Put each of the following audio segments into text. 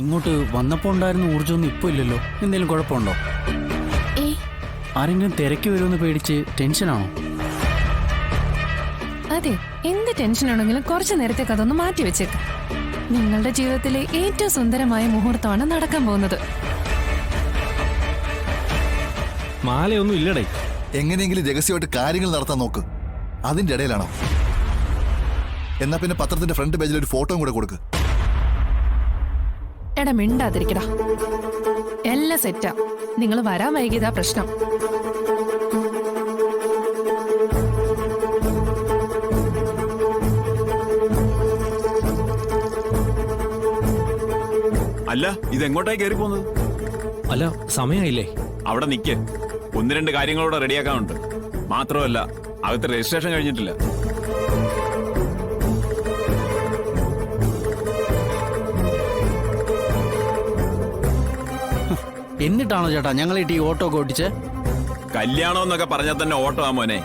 ഇങ്ങോട്ട് വന്നപ്പോൾ ഉണ്ടായിരുന്ന ഊർജ്ജമൊന്നും ഇപ്പോൾ ഇല്ലല്ലോ. എന്തെങ്കിലും കുഴപ്പമുണ്ടോ? ആരെങ്കിലും തിരക്കി വരുമെന്ന് പേടിച്ച് ടെൻഷനാണോ? അതെ, എന്ത് ടെൻഷനാണെങ്കിലും കുറച്ചു നേരത്തേക്ക് അതൊന്ന് മാറ്റി വെച്ചേക്ക്. നിങ്ങളുടെ ജീവിതത്തിലെ ഏറ്റവും സുന്ദരമായ മുഹൂർത്തമാണ് നടക്കാൻ പോകുന്നത്. മാലയൊന്നും ഇല്ലടേ. എങ്ങനെയെങ്കിലും രഹസ്യമായിട്ട് കാര്യങ്ങൾ നടത്താൻ നോക്ക്. അതിന്റെ ഇടയിലാണോ? എന്നാ പിന്നെ പത്രത്തിന്റെ ഫ്രണ്ട് പേജിൽ ഒരു ഫോട്ടോയും കൂടെ കൊടുക്ക്. എടാ മിണ്ടാതിരിക്കടാ, എല്ലാം സെറ്റാ. നിങ്ങൾ വരാൻ വൈകിയതാ പ്രശ്നം. അല്ല, ഇതെങ്ങോട്ടായി കയറി പോകുന്നത്? അല്ല, സമയമായില്ലേ? അവിടെ നിൽക്ക്. ഒന്ന് രണ്ട് കാര്യങ്ങളോടെ റെഡിയാക്കാനുണ്ട്. മാത്രമല്ല, അകത്ത് രജിസ്ട്രേഷൻ കഴിഞ്ഞിട്ടില്ല. എന്നിട്ടാണോ ചേട്ടാ ഞങ്ങളീട്ട് ഈ ഓട്ടോ ഒക്കെ ഓടിച്ച്? കല്യാണം എന്നൊക്കെ പറഞ്ഞാൽ തന്നെ ഓട്ടമാ മോനെ.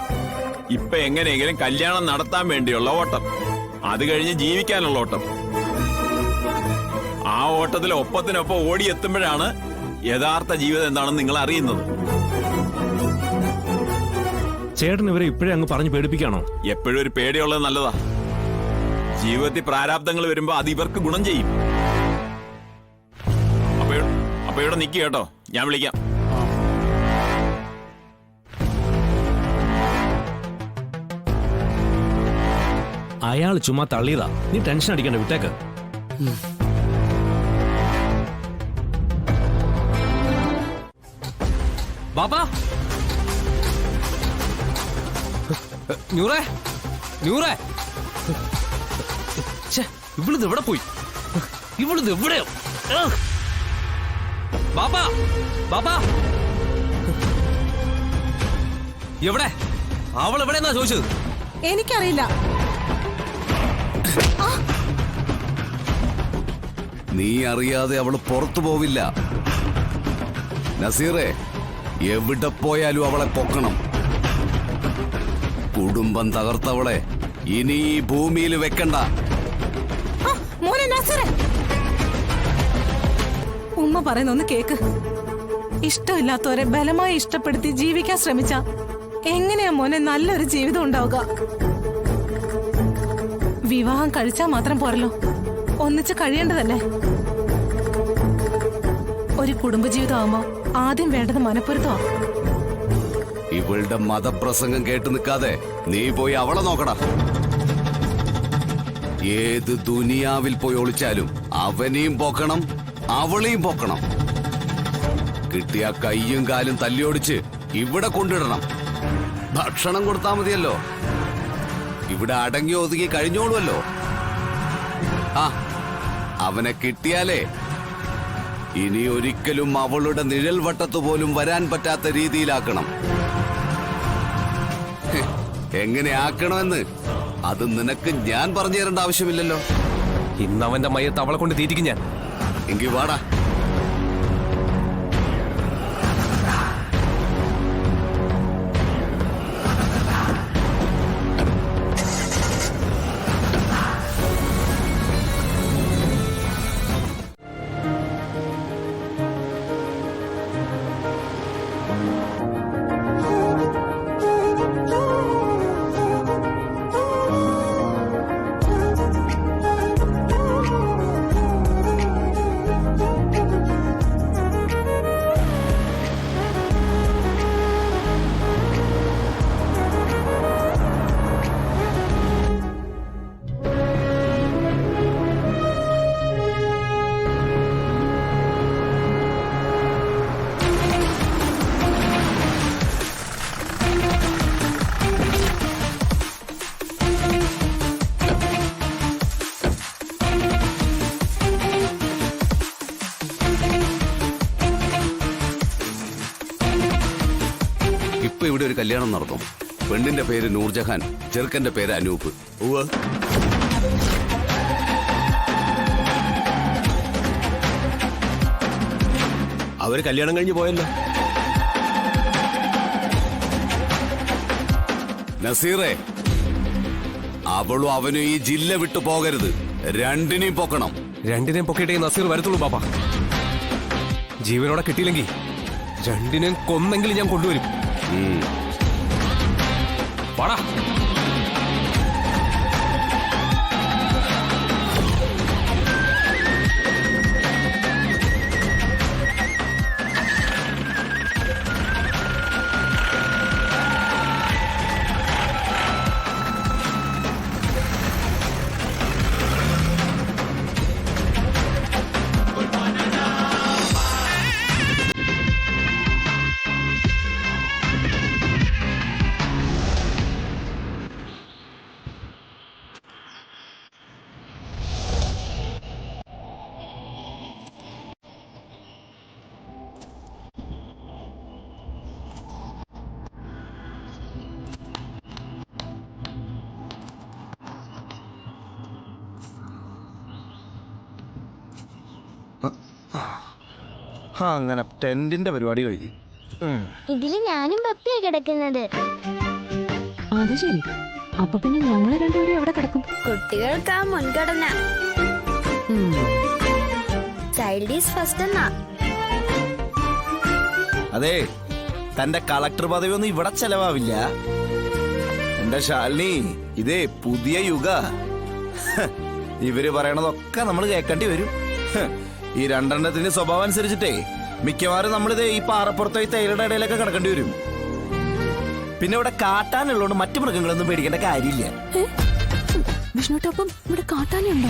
ഇപ്പൊ എങ്ങനെയെങ്കിലും കല്യാണം നടത്താൻ വേണ്ടിയുള്ള ഓട്ടം, അത് കഴിഞ്ഞ് ജീവിക്കാനുള്ള ഓട്ടം. ആ ഓട്ടത്തിൽ ഒപ്പത്തിനൊപ്പം ഓടിയെത്തുമ്പോഴാണ് യഥാർത്ഥ ജീവിതം എന്താണെന്ന് നിങ്ങൾ അറിയുന്നത്. ചേട്ടൻ ഇവരെ ഇപ്പോഴേ അങ്ങ് പറഞ്ഞു പേടിപ്പിക്കാണോ? എപ്പോഴും ഒരു പേടിയുള്ളത് നല്ലതാ. ജീവിതത്തിൽ പ്രാരാബ്ദങ്ങൾ വരുമ്പോ അത് ഇവർക്ക് ഗുണം ചെയ്യും. അപ്പൊ ഇവിടെ നിൽക്കുക കേട്ടോ, ഞാൻ വിളിക്കാം. അയാൾ ചുമ്മാ തള്ളിയതാ, നീ ടെൻഷൻ അടിക്കണ്ട, വിട്ടേക്ക്. ബാബാ, നൂറേ, നൂറേ, ഇവിടുന്ന് എവിടെ പോയി? ഇവിടുന്ന് എവിടെയോ? ബാബാ, ബാബാ, എവിടെ? അവൾ എവിടെന്നാ ചോദിച്ചത്? എനിക്കറിയില്ല. നീ അറിയാതെ അവള് പുറത്തു പോവില്ല. നസീറേ, എവിടെ പോയാലും അവളെ പൊക്കണം. കുടുംബം തകർത്തവളെ ഇനി ഈ ഭൂമിയിൽ വെക്കണ്ട. ഉമ്മ പറയുന്നൊന്ന് കേക്ക്. ഇഷ്ടമില്ലാത്തവരെ ബലമായി ഇഷ്ടപ്പെടുത്തി ജീവിക്കാൻ ശ്രമിച്ച എങ്ങനെയാ മോനെ നല്ലൊരു ജീവിതം ഉണ്ടാവുക? വിവാഹം കഴിച്ചാൽ മാത്രം പോരല്ലോ, ഒന്നിച്ച് കഴിയേണ്ടതല്ലേ? ഒരു കുടുംബജീവിതം ആവുമ്പോ ആദ്യം വേണ്ടത് മനപ്പൊരുത്തമാ. ഇവളുടെ മതപ്രസംഗം കേട്ടു നിൽക്കാതെ നീ പോയി അവളെ നോക്കടാ. ഏത് ദുനിയാവിൽ പോയി ഒളിച്ചാലും അവനെയും പോക്കണം, അവളെയും പോക്കണം. കിട്ടിയ കയ്യും കാലും തല്ലിയോടിച്ച് ഇവിടെ കൊണ്ടിടണം. ഭക്ഷണം കൊടുത്താൽ മതിയല്ലോ, ഇവിടെ അടങ്ങി ഒതുങ്ങി കഴിഞ്ഞോളുമല്ലോ. ആ, അവനെ കിട്ടിയാലേ ഇനി ഒരിക്കലും അവളുടെ നിഴൽ വട്ടത്ത് പോലും വരാൻ പറ്റാത്ത രീതിയിലാക്കണം. എങ്ങനെ ആക്കണമെന്ന് അത് നിനക്ക് ഞാൻ പറഞ്ഞു തരേണ്ട ആവശ്യമില്ലല്ലോ. ഇന്ന് അവന്റെ മയ്യത്ത് അവളെ കൊണ്ട് തീറ്റിക്കും ഞാൻ. എങ്കി വാടാ. ഇപ്പൊ ഇവിടെ ഒരു കല്യാണം നടത്തും. പെണ്ണിന്റെ പേര് നൂർജഹാൻ, ചെറുക്കന്റെ പേര് അനൂപ്. അവര് കല്യാണം കഴിഞ്ഞ് പോയല്ലോ. നസീറേ, അവളും അവനും ഈ ജില്ല വിട്ടു പോകരുത്. രണ്ടിനെയും പൊക്കണം. രണ്ടിനെയും പൊക്കിയിട്ടേ നസീർ വരത്തുള്ളൂ പാപ്പ. ജീവനോടെ കിട്ടിയില്ലെങ്കിൽ രണ്ടിനെയും കൊന്നെങ്കിലും ഞാൻ കൊണ്ടുവരും. വാടാ. അങ്ങനെ ടെന്റിന്റെ പരിപാടി കഴിഞ്ഞു. ഇതില് ഞാനും പപ്പിയാ കിടക്കുന്നത്. അത് ശരി. അപ്പൊ പിന്നെ ഞങ്ങൾ രണ്ടുപേരും എവിടെ കിടക്കും? കുട്ടികൾക്കാ മുൻഗണന. ചൈൽഡ് ഈസ് ഫസ്റ്റ് എന്നാ. അതെ, തന്റെ കളക്ടർ പദവി ഒന്നും ഇവിടെ ചെലവാവില്ല. എന്റെ ശാലിനി, ഇതേ പുതിയ യുഗ. ഇവര് പറയണതൊക്കെ നമ്മൾ കേൾക്കേണ്ടി വരും. ഈ രണ്ടെണ്ണത്തിന്റെ സ്വഭാവം അനുസരിച്ചിട്ടേ മിക്കവാറും നമ്മളിത് ഈ പാറപ്പുറത്തോ ഈ തേയിലയുടെ ഇടയിലൊക്കെ കിടക്കേണ്ടി വരും. പിന്നെ ഇവിടെ കാട്ടാനുള്ളതുകൊണ്ട് മറ്റു മൃഗങ്ങളൊന്നും പേടിക്കേണ്ട കാര്യമില്ല. വിഷ്ണുട്ടൊപ്പം ഇവിടെ കാട്ടാനുണ്ടോ?